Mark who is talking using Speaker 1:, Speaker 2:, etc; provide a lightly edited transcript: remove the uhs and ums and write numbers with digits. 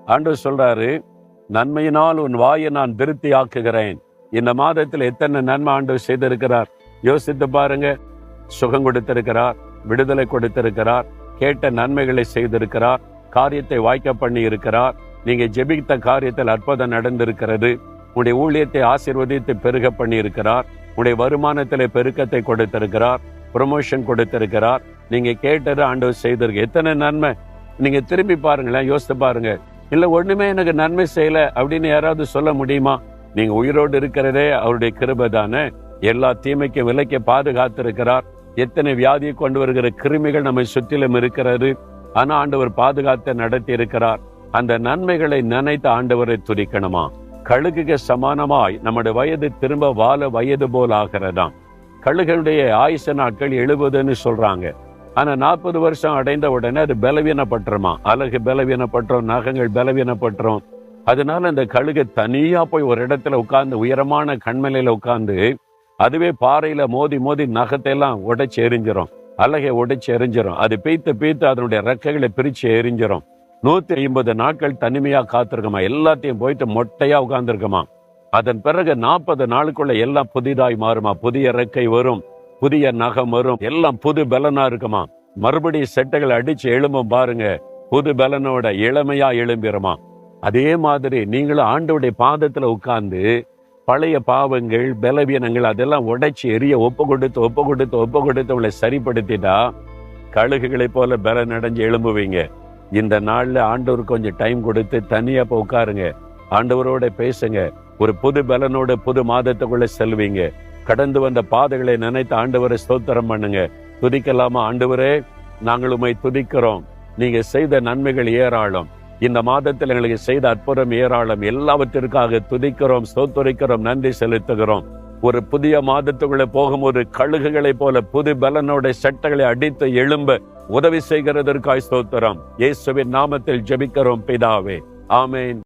Speaker 1: ஆண்டவர் சொல்றாரு, நன்மையினால் உன் வாயை நான் திருப்தி ஆக்குகிறேன். இந்த மாதத்தில் எத்தனை நன்மை ஆண்டவர் செய்திருக்கிறார் யோசித்து பாருங்க. சுகம் கொடுத்திருக்கிறார், விடுதலை கொடுத்திருக்கிறார், கேட்ட நன்மைகளை செய்திருக்கிறார், காரியத்தை வாய்க்க பண்ணி இருக்கிறார். நீங்க ஜெபித்த காரியத்தில் அற்புதம் நடந்திருக்கிறது. உடைய ஊழியத்தை ஆசீர்வதித்து பெருக பண்ணி இருக்கிறார். உடைய வருமானத்திலே பெருக்கத்தை கொடுத்திருக்கிறார், ப்ரொமோஷன் கொடுத்திருக்கிறார். நீங்க கேட்டது ஆண்டவர் செய்திருக்கு. எத்தனை நன்மை! நீங்க திரும்பி பாருங்களேன், யோசித்து பாருங்க. இல்ல ஒண்ணுமே எனக்கு நன்மை செய்யல அப்படின்னு யாராவது சொல்ல முடியுமா? நீங்க உயிரோடு இருக்கிறதே அவருடைய கிருபை தானே. எல்லா தீமைக்கும் விலைக்கு பாதுகாத்திருக்கிறார். எத்தனை வியாதியை கொண்டு வருகிற கிருமிகள் நம்ம சுற்றிலும் இருக்கிறது. ஆனா ஆண்டவர் பாதுகாத்து நடத்தி இருக்கிறார். அந்த நன்மைகளை நினைத்து ஆண்டவரை துதிக்கணுமா? கழுகுக்கு சமானமாய் நம்முடைய வயது திரும்ப வாழ வயது போல் ஆகிறதாம். கழுகுடைய ஆயுச நாட்கள் 70ன்னு சொல்றாங்க. ஆனா 40 வருஷம் அடைந்த உடனே அது பலவீனப்பட்டுருமா. அழகு பலவீனப்பட்டுரும், நகங்கள் பலவீனப்பட்டுரும். அதனால அந்த கழுகு தனியா போய் ஒரு இடத்துல உட்கார்ந்து, உயரமான கண்மலையில உட்கார்ந்து, அதுவே பாறையில மோதி மோதி நகத்தை எல்லாம் உடைச்சு எரிஞ்சிரும், அழகை உடைச்சு எரிஞ்சிரும். அது பீத்து அதனுடைய ரெக்கைகளை பிரிச்சு எரிஞ்சிரும். 150 நாட்கள் தனிமையா காத்திருக்குமா. எல்லாத்தையும் போயிட்டு மொட்டையா உட்கார்ந்துருக்குமா. அதன் பிறகு 40 நாளுக்குள்ள எல்லாம் புதிதாய் மாறுமா. புதிய ரெக்கை வரும், புதிய நகம் வரும், எல்லாம் புது பலனா இருக்குமா. மறுபடியும் செட்டைகள் அடிச்சு எழும்பும் பாருங்க, புது பலனோட இளமையா எழும்பிடுமா. அதே மாதிரி நீங்களும் ஆண்டவருடைய பாதத்துல உட்கார்ந்து பழைய பாவங்கள் பலவீனங்கள் அதெல்லாம் உடைச்சு எரிய ஒப்பு கொடுத்து உங்களை சரிப்படுத்திட்டா கழுகுகளை போல பலன் அடைஞ்சு எழும்புவீங்க. இந்த நாள்ல ஆண்டவருக்கு கொஞ்சம் டைம் கொடுத்து தனியா போய் உட்காருங்க, ஆண்டவரோட பேசுங்க. ஒரு புது பலனோட புது மாதத்துக்குள்ள செல்வீங்க. கடந்து வந்த பாதைகளை நினைத்து ஆண்டவரை ஸ்தோத்திரம் பண்ணுங்க. துதிக்கலாமா? ஆண்டவரே, நாங்கள் உம்மை துதிக்கிறோம். நீங்க செய்த நன்மைகள் ஏராளம். இந்த மாதத்தில் எங்களுக்கு செய்த அற்புதம் ஏராளம். எல்லாவற்றிற்காக துதிக்கிறோம், ஸ்தோத்திரிக்கிறோம், நன்றி செலுத்துகிறோம். ஒரு புதிய மாதத்துக்குள்ள போகும்போது கழுகுகளை போல புது பலனோட சட்டைகளை அடித்து எழும்ப உதவி செய்கிறதற்காய் ஸ்தோத்திரம். இயேசுவின் நாமத்தில் ஜெபிக்கிறோம் பிதாவே, ஆமென்.